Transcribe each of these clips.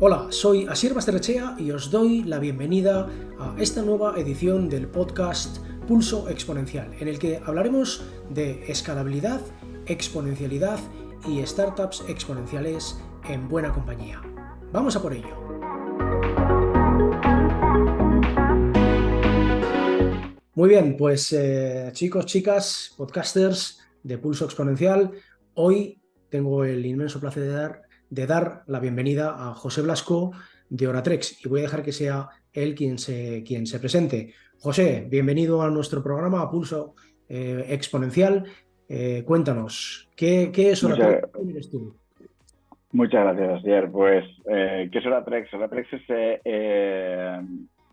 Hola, soy Asier Basterrechea y os doy la bienvenida a esta nueva edición del podcast Pulso Exponencial, en el que hablaremos de escalabilidad, exponencialidad y startups exponenciales en buena compañía. ¡Vamos a por ello! Muy bien, pues chicos, chicas, podcasters de Pulso Exponencial, hoy tengo el inmenso placer de dar la bienvenida a José Blasco de Oratrex y voy a dejar que sea él quien se presente. José, bienvenido a nuestro programa, a Pulso Exponencial. Cuéntanos, ¿qué es Oratrex? Muchas, ¿Quién eres tú? muchas gracias, Asier. Pues, ¿qué es Oratrex? Oratrex es,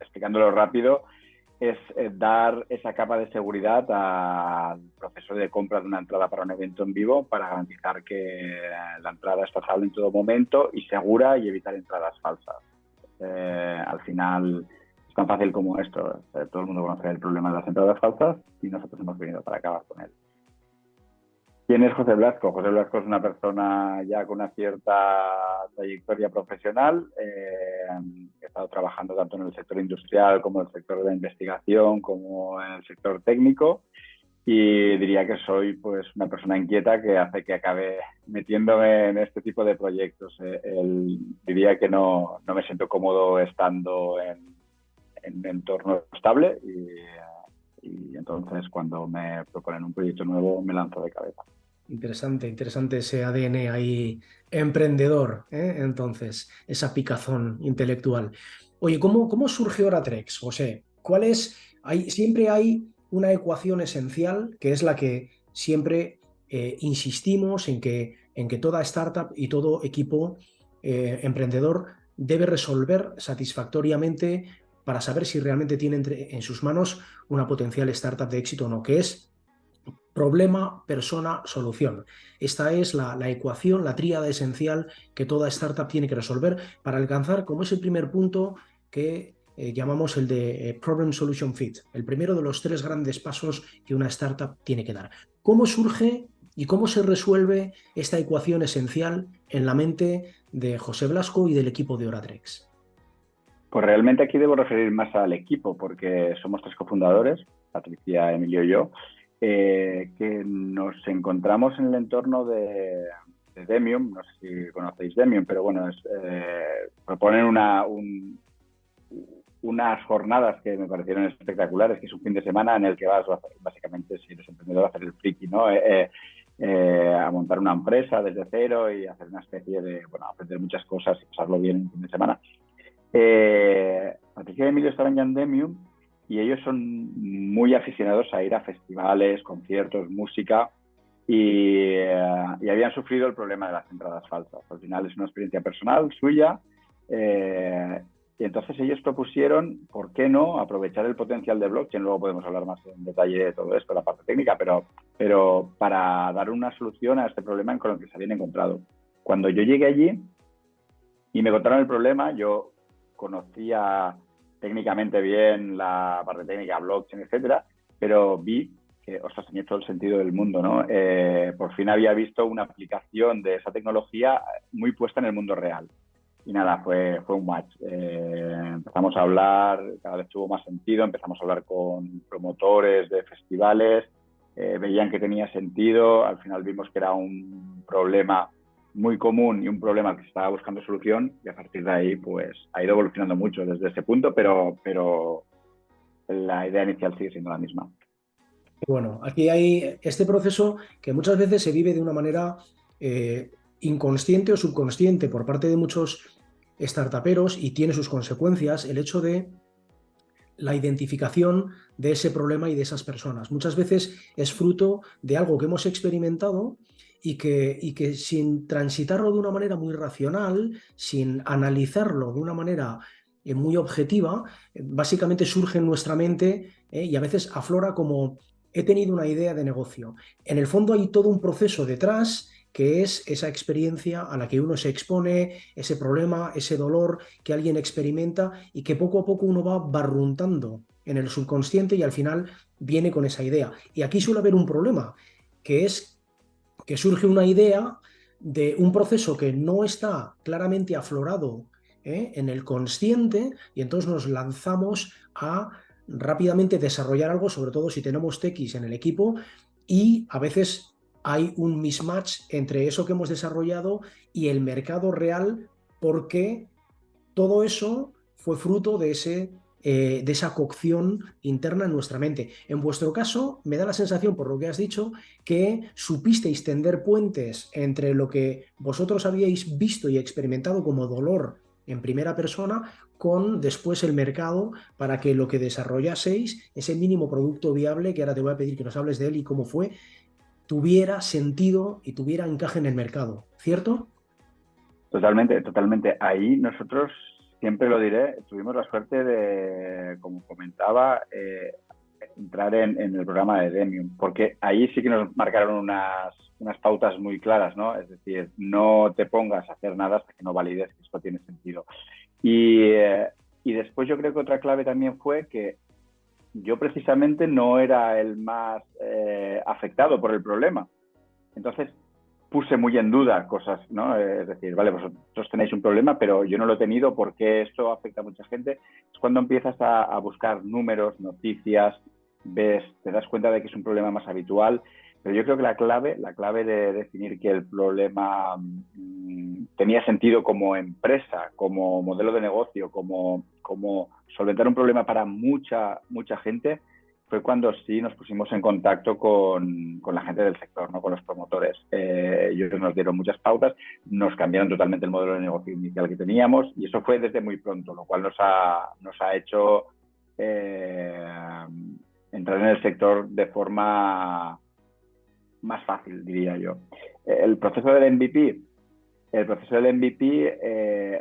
explicándolo rápido, es dar esa capa de seguridad al proceso de compra de una entrada para un evento en vivo para garantizar que la entrada es pasable en todo momento y segura y evitar entradas falsas. Al final es tan fácil como esto. Todo el mundo conoce el problema de las entradas falsas y nosotros hemos venido para acabar con él. ¿Quién es José Blasco? José Blasco es una persona ya con una cierta trayectoria profesional. He estado trabajando tanto en el sector industrial como en el sector de la investigación, como en el sector técnico. Y diría que soy pues una persona inquieta que hace que acabe metiéndome en este tipo de proyectos. Diría que no me siento cómodo estando en un entorno estable y entonces cuando me proponen un proyecto nuevo me lanzo de cabeza. Interesante, interesante ese ADN ahí emprendedor, ¿eh? Entonces, esa picazón intelectual. Oye, ¿cómo surge Oratrex, José? Siempre hay una ecuación esencial que es la que siempre insistimos en que toda startup y todo equipo emprendedor debe resolver satisfactoriamente para saber si realmente tiene en sus manos una potencial startup de éxito o no, que es problema, persona, solución. Esta es la ecuación, la tríada esencial que toda startup tiene que resolver para alcanzar como ese primer punto que llamamos el de Problem Solution Fit, el primero de los tres grandes pasos que una startup tiene que dar. ¿Cómo surge y cómo se resuelve esta ecuación esencial en la mente de José Blasco y del equipo de Oratrex? Pues realmente aquí debo referir más al equipo porque somos tres cofundadores, Patricia, Emilio y yo, que nos encontramos en el entorno de Demium. No sé si conocéis Demium, pero bueno, proponen unas jornadas que me parecieron espectaculares, que es un fin de semana en el que vas básicamente, si eres emprendedor, a hacer el friki, ¿no? A montar una empresa desde cero y hacer una especie de, bueno, aprender muchas cosas y pasarlo bien en un fin de semana. Patricia y Emilio estaban ya en Demium y ellos son muy aficionados a ir a festivales, conciertos, música y habían sufrido el problema de las entradas falsas. Al final es una experiencia personal suya y entonces ellos propusieron, ¿por qué no?, aprovechar el potencial de blockchain. Luego podemos hablar más en detalle de todo esto, la parte técnica, pero para dar una solución a este problema con el que se habían encontrado. Cuando yo llegué allí y me contaron el problema, yo conocía técnicamente bien la parte técnica, blockchain, etcétera, pero vi que, ostras, tenía todo el sentido del mundo, ¿no? Por fin había visto una aplicación de esa tecnología muy puesta en el mundo real. Y nada, fue un match. Empezamos a hablar, cada vez tuvo más sentido, empezamos a hablar con promotores de festivales, veían que tenía sentido, al final vimos que era un problema muy común y un problema que se estaba buscando solución, y a partir de ahí pues ha ido evolucionando mucho desde ese punto, pero la idea inicial sigue siendo la misma. Bueno, aquí hay este proceso que muchas veces se vive de una manera inconsciente o subconsciente por parte de muchos startuperos y tiene sus consecuencias el hecho de la identificación de ese problema y de esas personas. Muchas veces es fruto de algo que hemos experimentado y que sin transitarlo de una manera muy racional, sin analizarlo de una manera muy objetiva, básicamente surge en nuestra mente y a veces aflora como he tenido una idea de negocio. En el fondo hay todo un proceso detrás que es esa experiencia a la que uno se expone, ese problema, ese dolor que alguien experimenta y que poco a poco uno va barruntando en el subconsciente y al final viene con esa idea. Y aquí suele haber un problema, que es que surge una idea de un proceso que no está claramente aflorado en el consciente, y entonces nos lanzamos a rápidamente desarrollar algo, sobre todo si tenemos techis en el equipo, y a veces hay un mismatch entre eso que hemos desarrollado y el mercado real, porque todo eso fue fruto de esa cocción interna en nuestra mente. En vuestro caso, me da la sensación, por lo que has dicho, que supisteis tender puentes entre lo que vosotros habíais visto y experimentado como dolor en primera persona con después el mercado para que lo que desarrollaseis, ese mínimo producto viable, que ahora te voy a pedir que nos hables de él y cómo fue, tuviera sentido y tuviera encaje en el mercado, ¿cierto? Totalmente, totalmente. Ahí nosotros, siempre lo diré, tuvimos la suerte de, como comentaba, entrar en el programa de Demium, porque ahí sí que nos marcaron unas pautas muy claras, ¿no? Es decir, no te pongas a hacer nada hasta que no valides que esto tiene sentido. Y después yo creo que otra clave también fue que yo precisamente no era el más afectado por el problema. Entonces puse muy en duda cosas, ¿no? Es decir, vale, vosotros tenéis un problema, pero yo no lo he tenido, ¿por qué esto afecta a mucha gente? Es cuando empiezas a buscar números, noticias, ves, te das cuenta de que es un problema más habitual. Pero yo creo que la clave de definir que el problema tenía sentido como empresa, como modelo de negocio, como solventar un problema para mucha gente, fue cuando sí nos pusimos en contacto con la gente del sector, ¿no? Con los promotores. Ellos nos dieron muchas pautas, nos cambiaron totalmente el modelo de negocio inicial que teníamos, y eso fue desde muy pronto, lo cual nos ha hecho entrar en el sector de forma más fácil, diría yo. El proceso del MVP,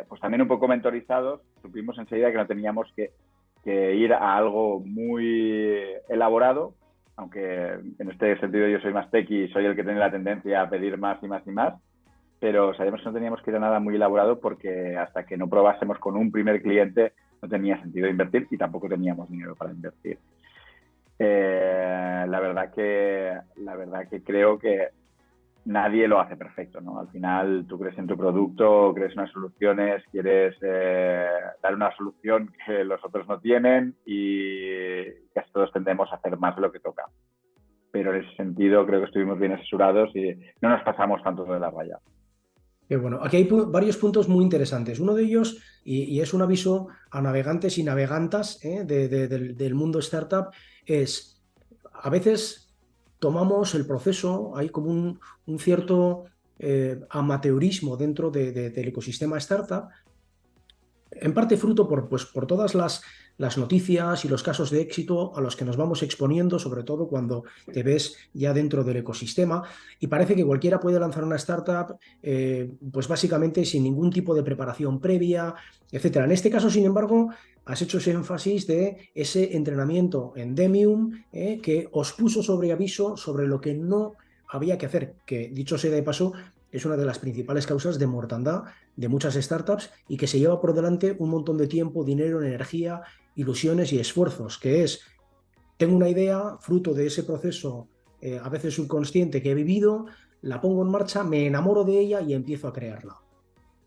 pues también un poco mentorizados, supimos enseguida que no teníamos que ir a algo muy elaborado, aunque en este sentido yo soy más techie y soy el que tiene la tendencia a pedir más y más y más, pero sabíamos que no teníamos que ir a nada muy elaborado porque hasta que no probásemos con un primer cliente no tenía sentido invertir y tampoco teníamos dinero para invertir. La verdad que creo que nadie lo hace perfecto, ¿no? Al final tú crees en tu producto, crees en unas soluciones, quieres dar una solución que los otros no tienen y casi todos tendemos a hacer más de lo que toca. Pero en ese sentido creo que estuvimos bien asesorados y no nos pasamos tanto de la raya. Qué bueno, aquí hay varios puntos muy interesantes. Uno de ellos, y es un aviso a navegantes y navegantas del mundo startup, es a veces tomamos el proceso, hay como un cierto amateurismo dentro del ecosistema startup, en parte fruto por todas las noticias y los casos de éxito a los que nos vamos exponiendo, sobre todo cuando te ves ya dentro del ecosistema, y parece que cualquiera puede lanzar una startup, pues básicamente sin ningún tipo de preparación previa, etcétera. En este caso, sin embargo, has hecho ese énfasis de ese entrenamiento en Demium, que os puso sobre aviso sobre lo que no había que hacer, que dicho sea de paso, es una de las principales causas de mortandad de muchas startups y que se lleva por delante un montón de tiempo, dinero, energía, ilusiones y esfuerzos, que es, tengo una idea, fruto de ese proceso a veces subconsciente que he vivido, la pongo en marcha, me enamoro de ella y empiezo a crearla.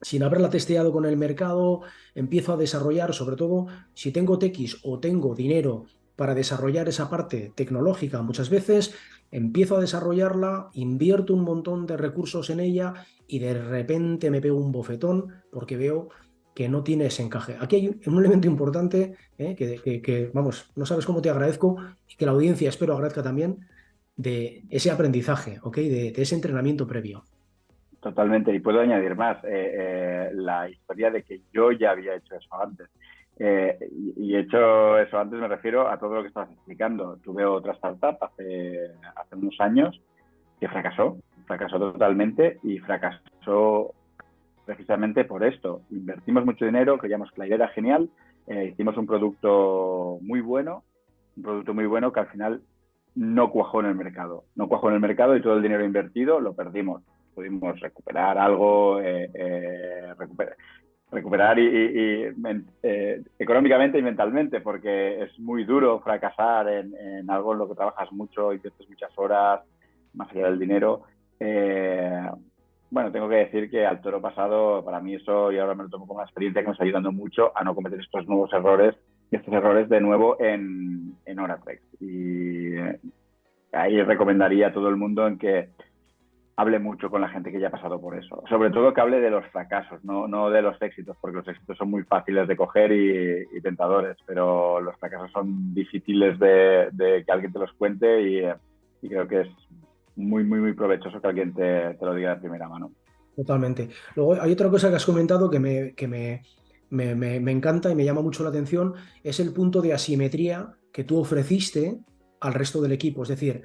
Sin haberla testeado con el mercado, empiezo a desarrollar, sobre todo si tengo TX o tengo dinero para desarrollar esa parte tecnológica, muchas veces empiezo a desarrollarla, invierto un montón de recursos en ella y de repente me pego un bofetón porque veo que no tiene ese encaje. Aquí hay un elemento importante vamos, no sabes cómo te agradezco y que la audiencia espero agradezca también de ese aprendizaje, ¿ok? De ese entrenamiento previo. Totalmente, y puedo añadir más, la historia de que yo ya había hecho eso antes. Y hecho eso antes me refiero a todo lo que estabas explicando. Tuve otra startup hace unos años que fracasó totalmente y fracasó precisamente por esto. Invertimos mucho dinero, creíamos que la idea era genial, hicimos un producto muy bueno que al final no cuajó en el mercado. No cuajó en el mercado y todo el dinero invertido lo perdimos. Pudimos recuperar algo, recuperar económicamente y mentalmente, porque es muy duro fracasar en algo en lo que trabajas mucho, inviertes muchas horas, más allá del dinero. Bueno, tengo que decir que al toro pasado, para mí eso, y ahora me lo tomo como una experiencia que me está ayudando mucho a no cometer estos nuevos errores, estos errores de nuevo en Oratrax. Y ahí recomendaría a todo el mundo en que hable mucho con la gente que ya ha pasado por eso. Sobre todo que hable de los fracasos, no de los éxitos, porque los éxitos son muy fáciles de coger y tentadores, pero los fracasos son difíciles de que alguien te los cuente y creo que es muy provechoso que alguien te lo diga de primera mano. Totalmente. Luego hay otra cosa que has comentado que me encanta y me llama mucho la atención, es el punto de asimetría que tú ofreciste al resto del equipo. Es decir,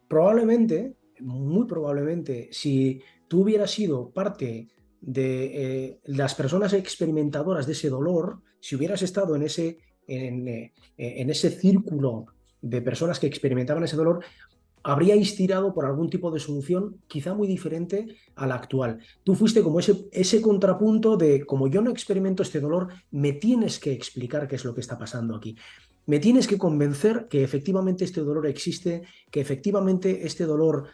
probablemente, muy probablemente, si tú hubieras sido parte de las personas experimentadoras de ese dolor, si hubieras estado en ese círculo de personas que experimentaban ese dolor, habríais tirado por algún tipo de solución quizá muy diferente a la actual. Tú fuiste como ese contrapunto de, como yo no experimento este dolor, me tienes que explicar qué es lo que está pasando aquí. Me tienes que convencer que efectivamente este dolor existe, que efectivamente este dolor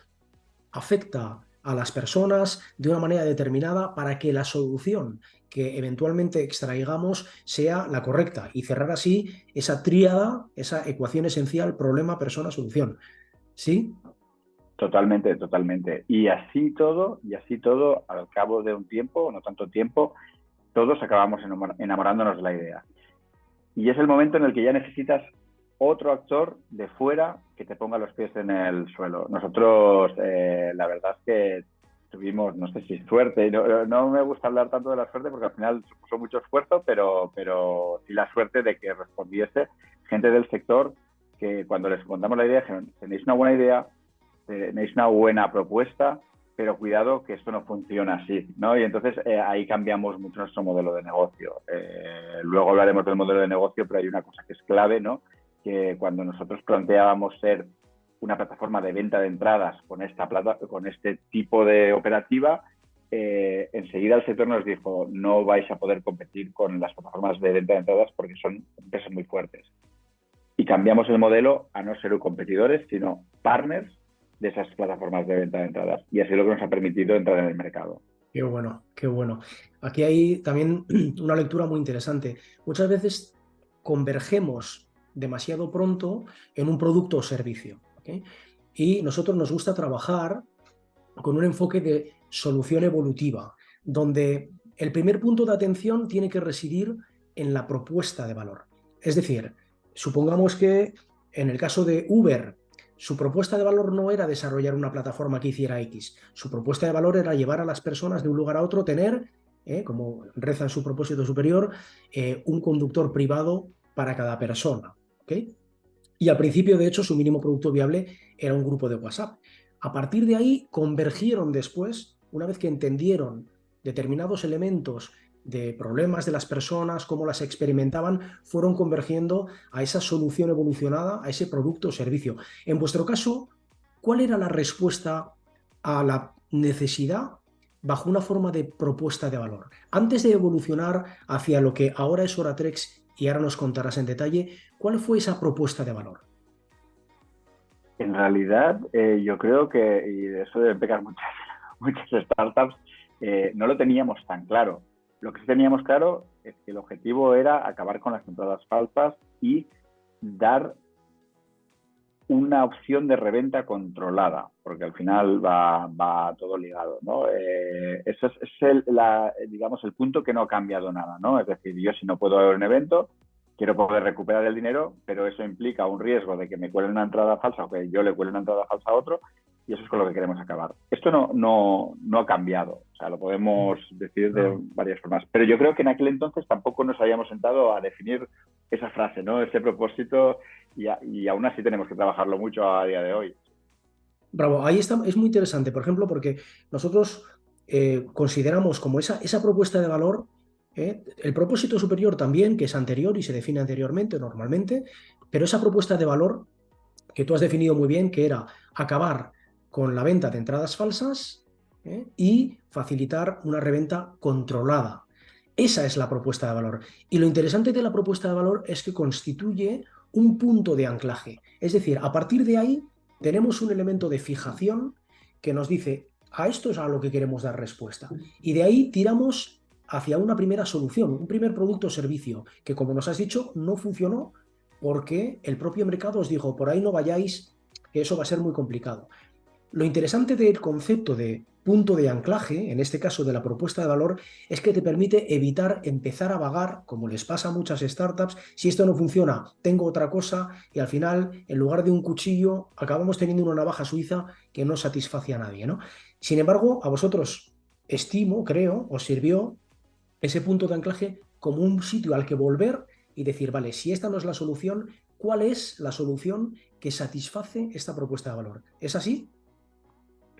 afecta a las personas de una manera determinada para que la solución que eventualmente extraigamos sea la correcta y cerrar así esa tríada, esa ecuación esencial, problema, persona, solución. ¿Sí? Totalmente. Y así todo, al cabo de un tiempo, no tanto tiempo, todos acabamos enamorándonos de la idea. Y es el momento en el que ya necesitas otro actor de fuera que te ponga los pies en el suelo. Nosotros, la verdad es que tuvimos, no sé si suerte, no me gusta hablar tanto de la suerte porque al final supuso mucho esfuerzo, pero sí la suerte de que respondiese gente del sector que cuando les contamos la idea dijeron, tenéis una buena idea, tenéis una buena propuesta, pero cuidado que esto no funciona así, ¿no? Y entonces ahí cambiamos mucho nuestro modelo de negocio. Luego hablaremos del modelo de negocio, pero hay una cosa que es clave, ¿no? Que cuando nosotros planteábamos ser una plataforma de venta de entradas con este tipo de operativa, enseguida el sector nos dijo, no vais a poder competir con las plataformas de venta de entradas porque son empresas muy fuertes. Y cambiamos el modelo a no ser competidores, sino partners de esas plataformas de venta de entradas. Y así es lo que nos ha permitido entrar en el mercado. Qué bueno, qué bueno. Aquí hay también una lectura muy interesante. Muchas veces convergemos demasiado pronto en un producto o servicio, ¿ok? Y nosotros nos gusta trabajar con un enfoque de solución evolutiva, donde el primer punto de atención tiene que residir en la propuesta de valor. Es decir, supongamos que en el caso de Uber, su propuesta de valor no era desarrollar una plataforma que hiciera X, su propuesta de valor era llevar a las personas de un lugar a otro, tener, como reza en su propósito superior, un conductor privado para cada persona. ¿Okay? Y al principio, de hecho, su mínimo producto viable era un grupo de WhatsApp. A partir de ahí convergieron después, una vez que entendieron determinados elementos de problemas de las personas, cómo las experimentaban, fueron convergiendo a esa solución evolucionada, a ese producto o servicio. En vuestro caso, ¿cuál era la respuesta a la necesidad bajo una forma de propuesta de valor? Antes de evolucionar hacia lo que ahora es Oratrex y ahora nos contarás en detalle, ¿cuál fue esa propuesta de valor? En realidad, yo creo que, y de eso deben pecar muchas startups, no lo teníamos tan claro. Lo que sí teníamos claro es que el objetivo era acabar con las entradas falsas y dar una opción de reventa controlada, porque al final va todo ligado, ¿no? Eso es digamos, el punto que no ha cambiado nada, ¿no? Es decir, yo si no puedo ver un evento, quiero poder recuperar el dinero, pero eso implica un riesgo de que me cuelen una entrada falsa o que yo le cuele una entrada falsa a otro, y eso es con lo que queremos acabar. Esto no ha cambiado, o sea, lo podemos decir de varias formas, pero yo creo que en aquel entonces tampoco nos habíamos sentado a definir esa frase, ¿no? Ese propósito, y aún así tenemos que trabajarlo mucho a día de hoy. Bravo, ahí está, es muy interesante, por ejemplo, porque nosotros consideramos como esa propuesta de valor, el propósito superior también, que es anterior y se define anteriormente, normalmente, pero esa propuesta de valor que tú has definido muy bien, que era acabar con la venta de entradas falsas y facilitar una reventa controlada. Esa es la propuesta de valor. Y lo interesante de la propuesta de valor es que constituye un punto de anclaje. Es decir, a partir de ahí tenemos un elemento de fijación que nos dice, a esto es a lo que queremos dar respuesta. Y de ahí tiramos hacia una primera solución, un primer producto o servicio, que como nos has dicho, no funcionó porque el propio mercado os dijo, por ahí no vayáis, que eso va a ser muy complicado. Lo interesante del concepto de punto de anclaje, en este caso de la propuesta de valor, es que te permite evitar empezar a vagar, como les pasa a muchas startups, si esto no funciona, tengo otra cosa y al final, en lugar de un cuchillo, acabamos teniendo una navaja suiza que no satisface a nadie, ¿no? Sin embargo, a vosotros, estimo, creo, os sirvió ese punto de anclaje como un sitio al que volver y decir, vale, si esta no es la solución, ¿cuál es la solución que satisface esta propuesta de valor? ¿Es así?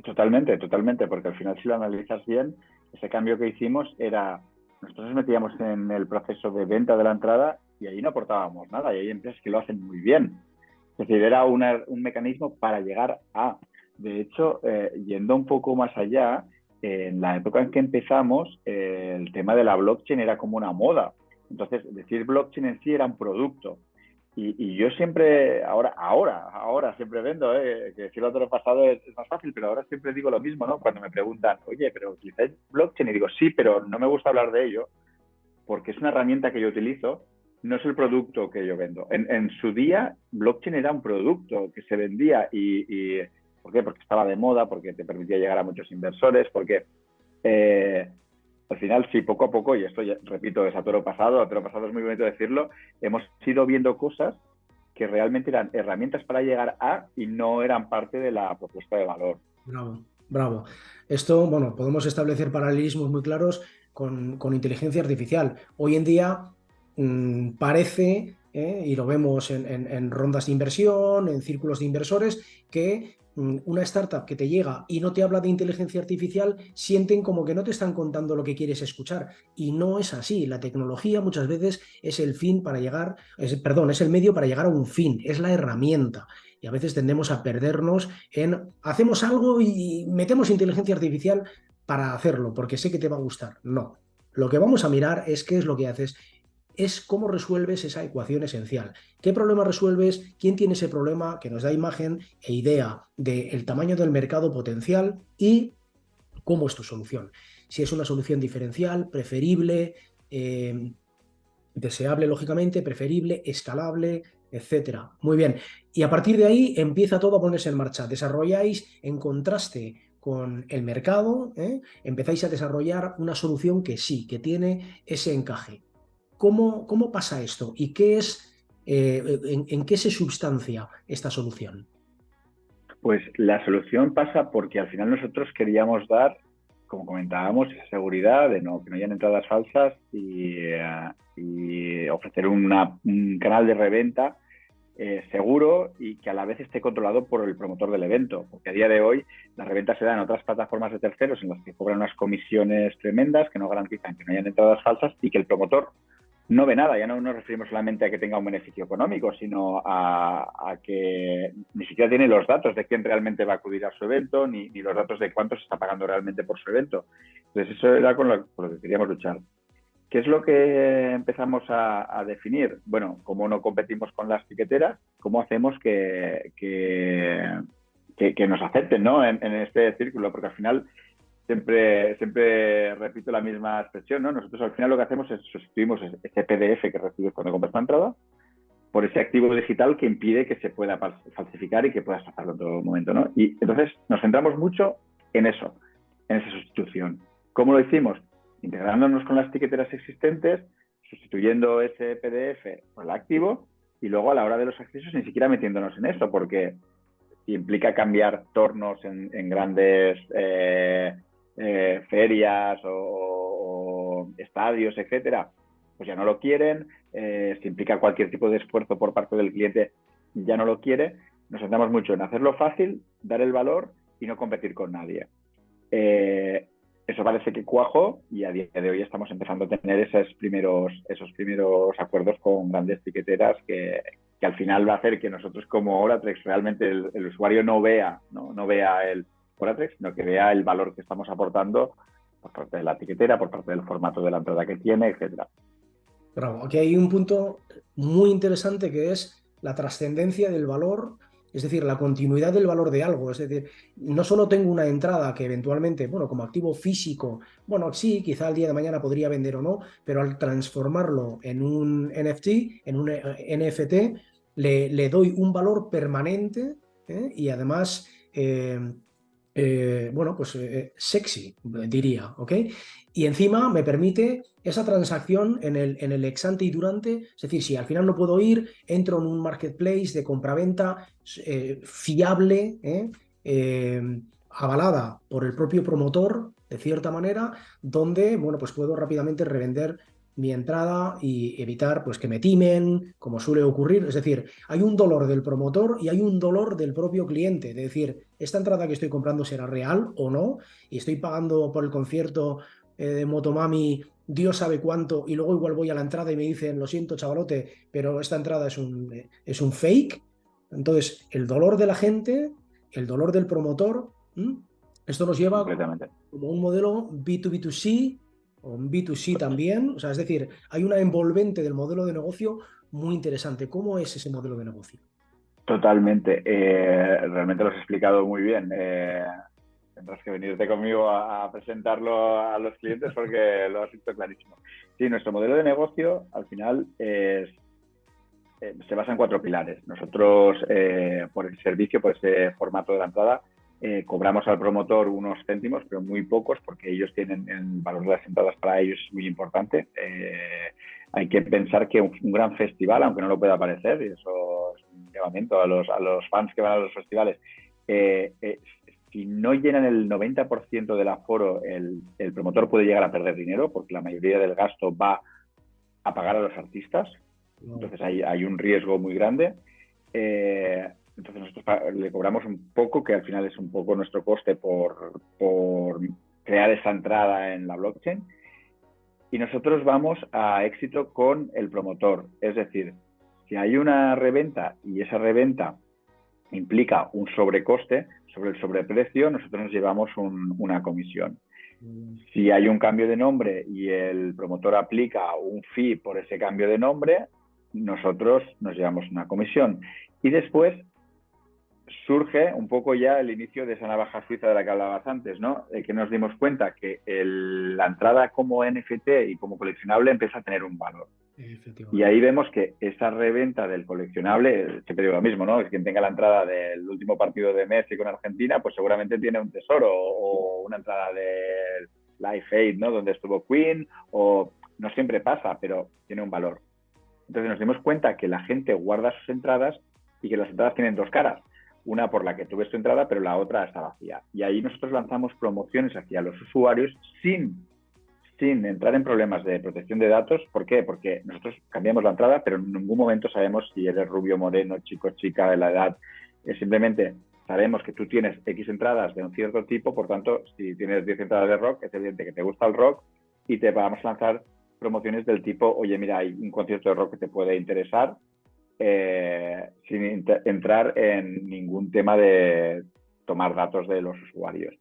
Totalmente, totalmente, porque al final si lo analizas bien, ese cambio que hicimos era, nosotros nos metíamos en el proceso de venta de la entrada y ahí no aportábamos nada, y hay empresas que lo hacen muy bien. Es decir, era un mecanismo para llegar a. De hecho, yendo un poco más allá, en la época en que empezamos, el tema de la blockchain era como una moda. Entonces, decir blockchain en sí era un producto. Y yo siempre, ahora siempre vendo, que decirlo todo lo pasado es más fácil, pero ahora siempre digo lo mismo, ¿no? Cuando me preguntan, oye, pero ¿utilizáis blockchain? Y digo, sí, pero no me gusta hablar de ello porque es una herramienta que yo utilizo, no es el producto que yo vendo. En su día, blockchain era un producto que se vendía ¿por qué? Porque estaba de moda, porque te permitía llegar a muchos inversores, porque al final, sí, poco a poco, y esto ya, repito, es a toro pasado es muy bonito decirlo, hemos ido viendo cosas que realmente eran herramientas para llegar a y no eran parte de la propuesta de valor. Bravo, bravo. Esto, bueno, podemos establecer paralelismos muy claros con inteligencia artificial. Hoy en día parece, y lo vemos en rondas de inversión, en círculos de inversores, que una startup que te llega y no te habla de inteligencia artificial, sienten como que no te están contando lo que quieres escuchar. Y no es así. La tecnología muchas veces es el fin para llegar, perdón, es el medio para llegar a un fin, es la herramienta. Y a veces tendemos a perdernos en hacemos algo y metemos inteligencia artificial para hacerlo, porque sé que te va a gustar. No. Lo que vamos a mirar es qué es lo que haces, es cómo resuelves esa ecuación esencial. ¿Qué problema resuelves? ¿Quién tiene ese problema? Que nos da imagen e idea del tamaño del mercado potencial y cómo es tu solución. Si es una solución diferencial, preferible, deseable, lógicamente, preferible, escalable, etcétera. Muy bien. Y a partir de ahí empieza todo a ponerse en marcha. Desarrolláis en contraste con el mercado, empezáis a desarrollar una solución que sí, que tiene ese encaje. ¿Cómo pasa esto? ¿Y qué es, en qué se substancia esta solución? Pues la solución pasa porque al final nosotros queríamos dar, como comentábamos, esa seguridad de que no hayan entradas falsas y ofrecer un canal de reventa seguro y que a la vez esté controlado por el promotor del evento. Porque a día de hoy la reventa se da en otras plataformas de terceros en las que cobran unas comisiones tremendas que no garantizan que no hayan entradas falsas y que el promotor no ve nada. Ya no nos referimos solamente a que tenga un beneficio económico, sino a que ni siquiera tiene los datos de quién realmente va a acudir a su evento, ni los datos de cuánto se está pagando realmente por su evento. Entonces eso era con lo que queríamos luchar. ¿Qué es lo que empezamos a definir? Bueno, cómo no competimos con las tiqueteras, cómo hacemos que nos acepten, ¿no? en este círculo, porque al final siempre repito la misma expresión, ¿no? Nosotros al final lo que hacemos es sustituimos ese PDF que recibes cuando compras la entrada por ese activo digital que impide que se pueda falsificar y que puedas hacerlo en todo momento, ¿no? Y entonces nos centramos mucho en eso, en esa sustitución. ¿Cómo lo hicimos? Integrándonos con las etiqueteras existentes, sustituyendo ese PDF por el activo y luego a la hora de los accesos ni siquiera metiéndonos en eso, porque si implica cambiar tornos en grandes ferias o estadios, etcétera, pues ya no lo quieren. Si implica cualquier tipo de esfuerzo por parte del cliente, ya no lo quiere. Nos centramos mucho en hacerlo fácil, dar el valor y no competir con nadie. Eso parece que cuajó y a día de hoy estamos empezando a tener esos primeros acuerdos con grandes tiqueteras que al final va a hacer que nosotros como Oratrex realmente el usuario no vea el Oratrex, sino que vea el valor que estamos aportando por parte de la etiquetera, por parte del formato de la entrada que tiene, etcétera. Bravo. Aquí hay un punto muy interesante que es la trascendencia del valor Es decir, la continuidad del valor de algo. Es decir, no solo tengo una entrada que eventualmente, bueno, como activo físico, bueno, sí, quizá el día de mañana podría vender o no, pero al transformarlo en un NFT, en un NFT, le doy un valor permanente, y además, bueno, pues sexy, diría, ¿ok? Y encima me permite esa transacción en el ex ante y durante, es decir, si al final no puedo ir, entro en un marketplace de compraventa fiable, avalada por el propio promotor, de cierta manera, donde, bueno, pues puedo rápidamente revender mi entrada y evitar pues que me timen, como suele ocurrir. Es decir, hay un dolor del promotor y hay un dolor del propio cliente, de decir, esta entrada que estoy comprando será real o no, y estoy pagando por el concierto de Motomami Dios sabe cuánto, y luego igual voy a la entrada y me dicen, lo siento, chavalote, pero esta entrada es un fake. Entonces, el dolor de la gente, el dolor del promotor, ¿m? Esto nos lleva completamente. como un modelo B2B2C o un B2C también. O sea, es decir, hay una envolvente del modelo de negocio muy interesante. ¿Cómo es ese modelo de negocio? Totalmente. Realmente lo has explicado muy bien. Tendrás que venirte conmigo a presentarlo a los clientes porque lo has visto clarísimo. Sí, nuestro modelo de negocio al final se basa en 4 pilares. Nosotros, por el servicio, por ese formato de la entrada, cobramos al promotor unos céntimos, pero muy pocos, porque ellos tienen el valor de las entradas para ellos es muy importante. Hay que pensar que un gran festival, aunque no lo pueda parecer, y eso es un llamamiento a los fans que van a los festivales, si no llenan el 90% del aforo, el promotor puede llegar a perder dinero, porque la mayoría del gasto va a pagar a los artistas. No. Entonces hay un riesgo muy grande. Entonces nosotros le cobramos un poco, que al final es un poco nuestro coste por crear esa entrada en la blockchain. Y nosotros vamos a éxito con el promotor. Es decir, si hay una reventa y esa reventa implica un sobrecoste, sobre el sobreprecio, nosotros nos llevamos una comisión. Si hay un cambio de nombre y el promotor aplica un fee por ese cambio de nombre, nosotros nos llevamos una comisión. Y después surge un poco ya el inicio de esa navaja suiza de la que hablabas antes, ¿no? Que nos dimos cuenta que la entrada como NFT y como coleccionable empieza a tener un valor. Y Efectivamente. ahí vemos que esa reventa del coleccionable, siempre digo lo mismo, ¿no? Quien tenga la entrada del último partido de Messi con Argentina, pues seguramente tiene un tesoro o una entrada del Live Aid, ¿no? Donde estuvo Queen, o no siempre pasa, pero tiene un valor. Entonces nos dimos cuenta que la gente guarda sus entradas y que las entradas tienen 2 caras. Una por la que tú ves tu entrada, pero la otra está vacía. Y ahí nosotros lanzamos promociones hacia los usuarios sin entrar en problemas de protección de datos. ¿Por qué? Porque nosotros cambiamos la entrada, pero en ningún momento sabemos si eres rubio, moreno, chico, chica, de la edad. Simplemente sabemos que tú tienes X entradas de un cierto tipo, por tanto, si tienes 10 entradas de rock, es evidente que te gusta el rock y te vamos a lanzar promociones del tipo, oye, mira, hay un concierto de rock que te puede interesar, sin entrar en ningún tema de tomar datos de los usuarios.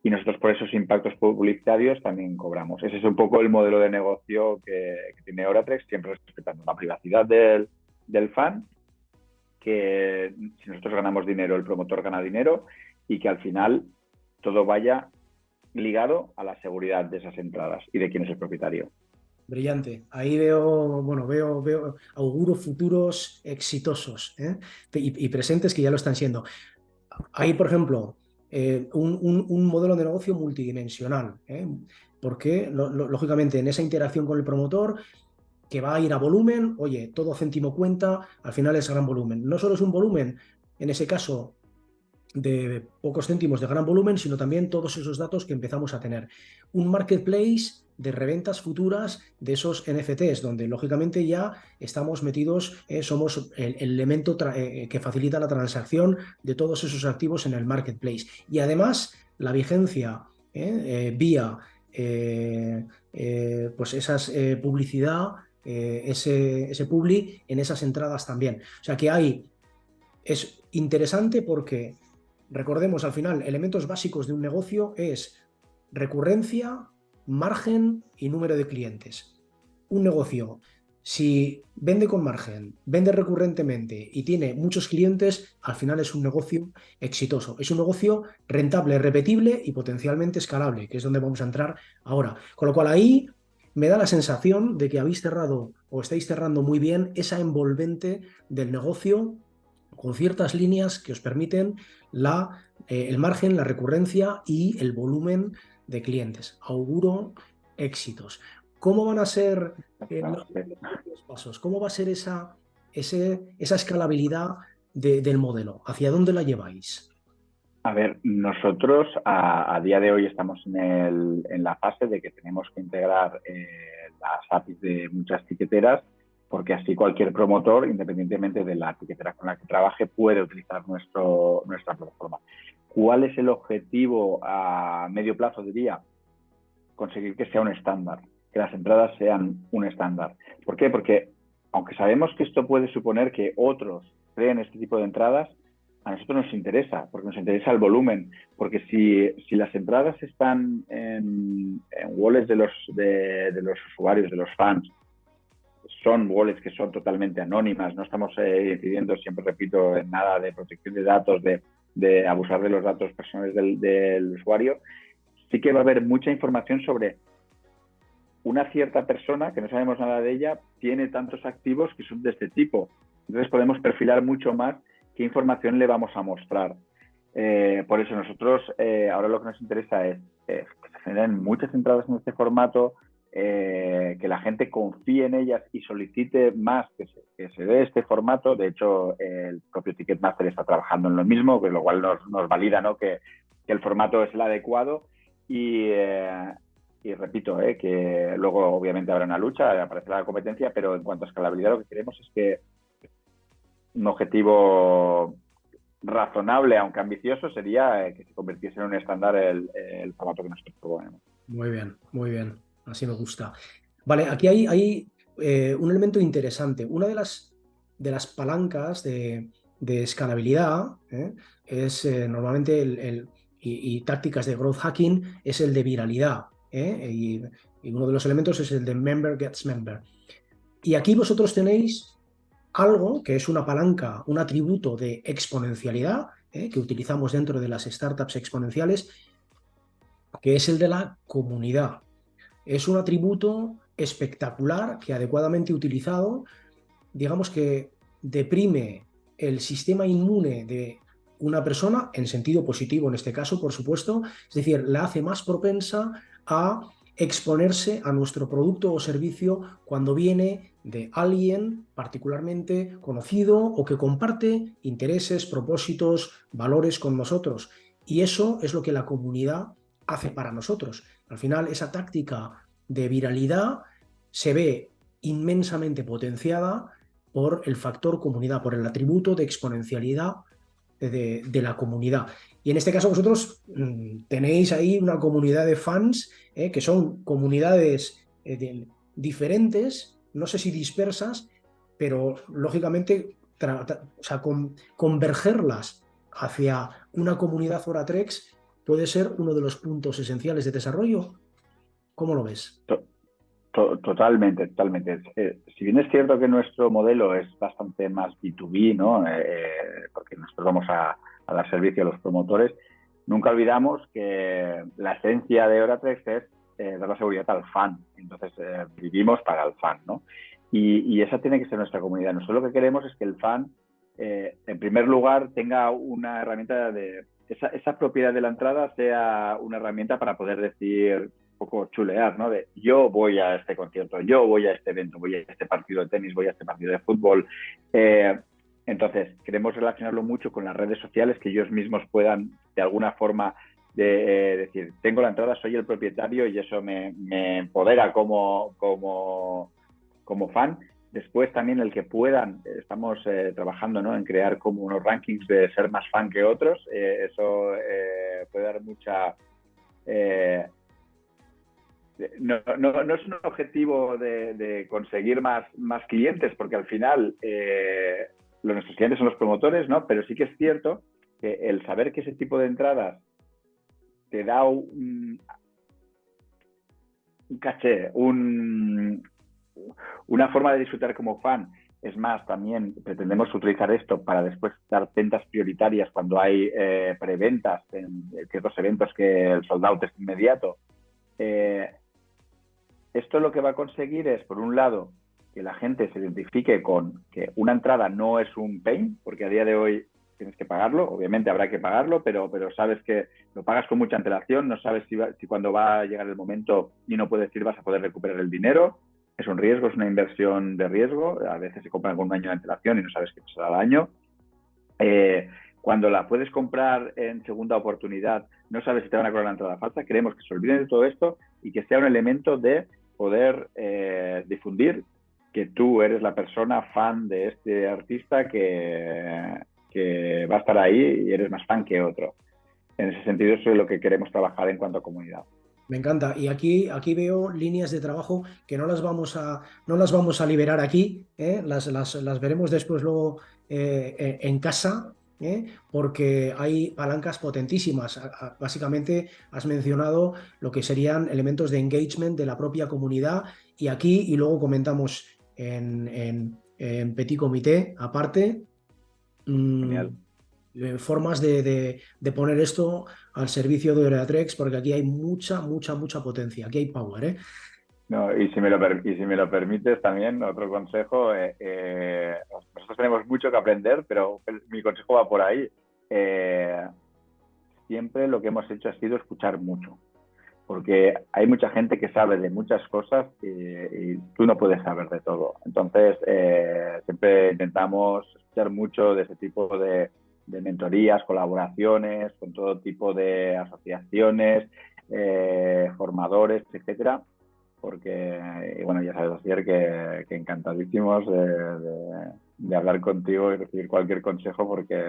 Y nosotros por esos impactos publicitarios también cobramos. Ese es un poco el modelo de negocio que tiene Oratrex, siempre respetando la privacidad del fan, que si nosotros ganamos dinero, el promotor gana dinero y que al final todo vaya ligado a la seguridad de esas entradas y de quién es el propietario. Brillante. Ahí veo, bueno, auguro futuros exitosos, ¿eh? Y presentes que ya lo están siendo. Hay, por ejemplo, un modelo de negocio multidimensional, ¿eh? Porque, lógicamente, en esa interacción con el promotor, que va a ir a volumen, oye, todo céntimo cuenta, al final es gran volumen. No solo es un volumen, en ese caso, de pocos céntimos de gran volumen, sino también todos esos datos que empezamos a tener. Un marketplace de reventas futuras de esos NFTs, donde lógicamente ya estamos metidos, somos el elemento que facilita la transacción de todos esos activos en el marketplace. Y además la vigencia vía pues esas publicidad, ese publi en esas entradas también. O sea que es interesante porque, recordemos al final, elementos básicos de un negocio es recurrencia, margen y número de clientes. Un negocio Si vende con margen, vende recurrentemente y tiene muchos clientes, al final es un negocio exitoso. Es un negocio rentable, repetible y potencialmente escalable, que es donde vamos a entrar ahora. Con lo cual ahí me da la sensación de que habéis cerrado o estáis cerrando muy bien esa envolvente del negocio con ciertas líneas que os permiten el margen, la recurrencia y el volumen de clientes. Auguro éxitos. ¿Cómo van a ser los próximos pasos? ¿Cómo va a ser esa escalabilidad del modelo? ¿Hacia dónde la lleváis? A ver, nosotros a día de hoy estamos en la fase de que tenemos que integrar las APIs de muchas tiqueteras, porque así cualquier promotor, independientemente de la tiquetera con la que trabaje, puede utilizar nuestra plataforma. ¿Cuál es el objetivo a medio plazo, diría? Conseguir que sea un estándar, que las entradas sean un estándar. ¿Por qué? Porque aunque sabemos que esto puede suponer que otros creen este tipo de entradas, a nosotros nos interesa, porque nos interesa el volumen, porque si las entradas están en wallets de los usuarios, de los fans, son wallets que son totalmente anónimas, no estamos incidiendo, siempre repito, en nada de protección de datos, de abusar de los datos personales del usuario, sí que va a haber mucha información sobre una cierta persona, que no sabemos nada de ella, tiene tantos activos que son de este tipo. Entonces podemos perfilar mucho más qué información le vamos a mostrar. Por eso nosotros ahora lo que nos interesa es que se generen muchas entradas en este formato, que la gente confíe en ellas y solicite más que se dé este formato. De hecho, el propio Ticketmaster está trabajando en lo mismo, con lo cual nos valida, ¿no?, que el formato es el adecuado. Y repito, que luego obviamente habrá una lucha, aparecerá la competencia, pero en cuanto a escalabilidad lo que queremos es que un objetivo razonable, aunque ambicioso, sería que se convirtiese en un estándar el formato que nosotros proponemos. Muy bien, así me gusta. Vale, aquí hay un elemento interesante. Una de las palancas de escalabilidad es normalmente y tácticas de growth hacking es el de viralidad. Y uno de los elementos es el de member gets member. Y aquí vosotros tenéis algo que es una palanca, un atributo de exponencialidad que utilizamos dentro de las startups exponenciales, que es el de la comunidad. Es un atributo espectacular que adecuadamente utilizado, digamos que deprime el sistema inmune de una persona, en sentido positivo en este caso, por supuesto, es decir, la hace más propensa a exponerse a nuestro producto o servicio cuando viene de alguien particularmente conocido o que comparte intereses, propósitos, valores con nosotros. Y eso es lo que la comunidad hace para nosotros. Al final, esa táctica de viralidad se ve inmensamente potenciada por el factor comunidad, por el atributo de exponencialidad de la comunidad. Y en este caso vosotros tenéis ahí una comunidad de fans que son comunidades diferentes, no sé si dispersas, pero lógicamente o sea, convergerlas hacia una comunidad Oratrex puede ser uno de los puntos esenciales de desarrollo. ¿Cómo lo ves? Totalmente, totalmente. Si bien es cierto que nuestro modelo es bastante más B2B, ¿no? Porque nosotros vamos a dar servicio a los promotores, nunca olvidamos que la esencia de Oratrex es dar la seguridad al fan. Entonces, vivimos para el fan, ¿no? Y esa tiene que ser nuestra comunidad. Nosotros lo que queremos es que el fan, en primer lugar, tenga una herramienta esa propiedad de la entrada sea una herramienta para poder decir, poco chulear, ¿no? De yo voy a este concierto, yo voy a este evento, voy a este partido de tenis, voy a este partido de fútbol. Entonces, queremos relacionarlo mucho con las redes sociales, que ellos mismos puedan, de alguna forma, decir, tengo la entrada, soy el propietario y eso me empodera como fan. Después también el que puedan, estamos trabajando, ¿no?, en crear como unos rankings de ser más fan que otros. Eso puede dar mucha... no es un objetivo de conseguir más clientes, porque al final nuestros clientes son los promotores, ¿no? Pero sí que es cierto que el saber que ese tipo de entradas te da un caché, Una forma de disfrutar como fan es más, también pretendemos utilizar esto para después dar ventas prioritarias cuando hay preventas en ciertos eventos que el sold out es inmediato. Esto lo que va a conseguir es, por un lado, que la gente se identifique con que una entrada no es un pain, porque a día de hoy tienes que pagarlo, obviamente habrá que pagarlo, pero sabes que lo pagas con mucha antelación, no sabes si cuando va a llegar el momento y no puedes ir vas a poder recuperar el dinero. Es un riesgo, es una inversión de riesgo, a veces se compran con un año de antelación y no sabes qué pasará al año. Cuando la puedes comprar en segunda oportunidad, no sabes si te van a cobrar la entrada falsa. Queremos que se olviden de todo esto y que sea un elemento de poder difundir que tú eres la persona fan de este artista que va a estar ahí y eres más fan que otro. En ese sentido, eso es lo que queremos trabajar en cuanto a comunidad. Me encanta. Y aquí veo líneas de trabajo que no las vamos a liberar aquí, ¿eh? Las veremos después luego en casa, ¿eh? Porque hay palancas potentísimas. Básicamente has mencionado lo que serían elementos de engagement de la propia comunidad y aquí, y luego comentamos en Petit Comité aparte. mm, Genial. Formas de poner esto al servicio de Oreatrex, porque aquí hay mucha potencia, aquí hay power, ¿eh? No, y si me lo permites también, otro consejo, nosotros tenemos mucho que aprender, pero mi consejo va por ahí. Siempre lo que hemos hecho ha sido escuchar mucho, porque hay mucha gente que sabe de muchas cosas y tú no puedes saber de todo. Entonces, siempre intentamos escuchar mucho de ese tipo de mentorías, colaboraciones, con todo tipo de asociaciones, formadores, etcétera, porque, bueno, ya sabes, Asier, que encantadísimos de hablar contigo y recibir cualquier consejo porque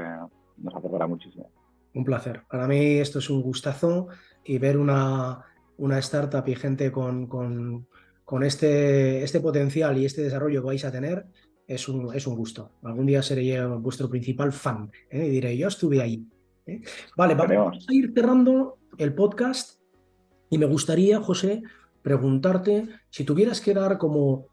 nos aportará muchísimo. Un placer. Para mí esto es un gustazo y ver una startup y gente con este potencial y este desarrollo que vais a tener es un gusto. Algún día seré yo vuestro principal fan, ¿eh? Y diré, yo estuve ahí. ¿Eh? Vale, vamos Tenemos. a ir cerrando el podcast y me gustaría, José, preguntarte si tuvieras que dar como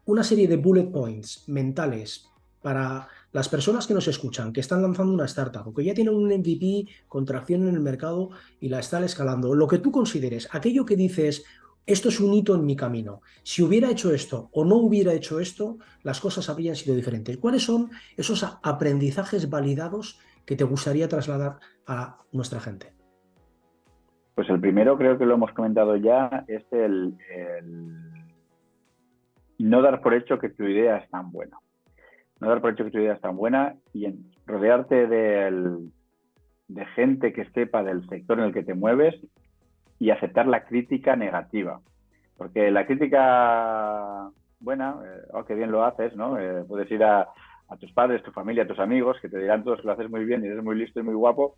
una serie de bullet points mentales para las personas que nos escuchan, que están lanzando una startup o que ya tienen un MVP con tracción en el mercado y la están escalando, lo que tú consideres, aquello que dices, esto es un hito en mi camino. Si hubiera hecho esto o no hubiera hecho esto, las cosas habrían sido diferentes. ¿Cuáles son esos aprendizajes validados que te gustaría trasladar a nuestra gente? Pues el primero, creo que lo hemos comentado ya, es el no dar por hecho que tu idea es tan buena. No dar por hecho que tu idea es tan buena y rodearte de gente que sepa del sector en el que te mueves y aceptar la crítica negativa. Porque la crítica buena, oh, qué bien lo haces, ¿no? Puedes ir a tus padres, tu familia, a tus amigos, que te dirán todos que lo haces muy bien y eres muy listo y muy guapo,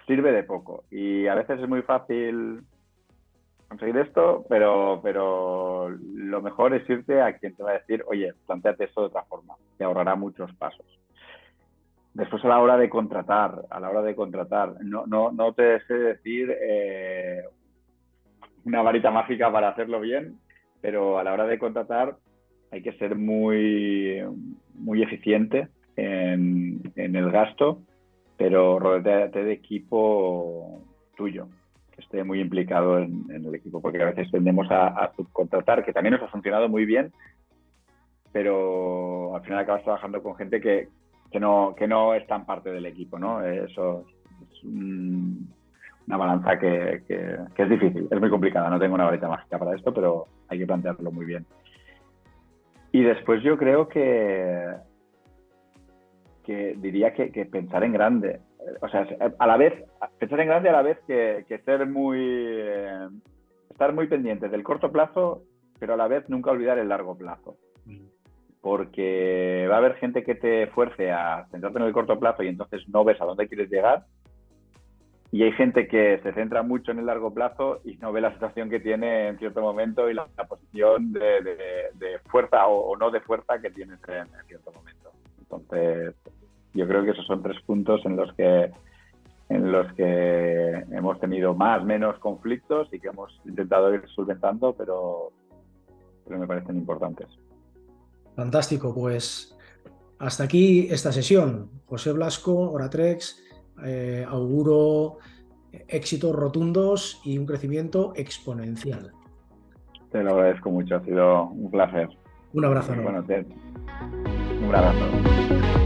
sirve de poco. Y a veces es muy fácil conseguir esto, pero lo mejor es irte a quien te va a decir, oye, planteate esto de otra forma, te ahorrará muchos pasos. Después a la hora de contratar, no te sé decir una varita mágica para hacerlo bien, pero a la hora de contratar hay que ser muy eficiente en el gasto, pero rodeate de equipo tuyo, que esté muy implicado en el equipo, porque a veces tendemos a subcontratar, que también nos ha funcionado muy bien, pero al final acabas trabajando con gente que no es tan parte del equipo, ¿no? Eso es una balanza que es difícil, es muy complicada, no tengo una varita mágica para esto, pero hay que plantearlo muy bien. Y después yo creo que diría que pensar en grande. O sea, a la vez, pensar en grande a la vez que ser estar muy pendiente del corto plazo, pero a la vez nunca olvidar el largo plazo. Porque va a haber gente que te fuerce a centrarte en el corto plazo y entonces no ves a dónde quieres llegar. Y hay gente que se centra mucho en el largo plazo y no ve la situación que tiene en cierto momento y la posición de fuerza o no de fuerza que tienes en cierto momento. Entonces, yo creo que esos son 3 puntos en los que hemos tenido más o menos conflictos y que hemos intentado ir solventando, pero me parecen importantes. Fantástico, pues hasta aquí esta sesión. José Blasco, Oratrex, auguro éxitos rotundos y un crecimiento exponencial. Te lo agradezco mucho, ha sido un placer. Un abrazo Y enorme. bueno, un abrazo.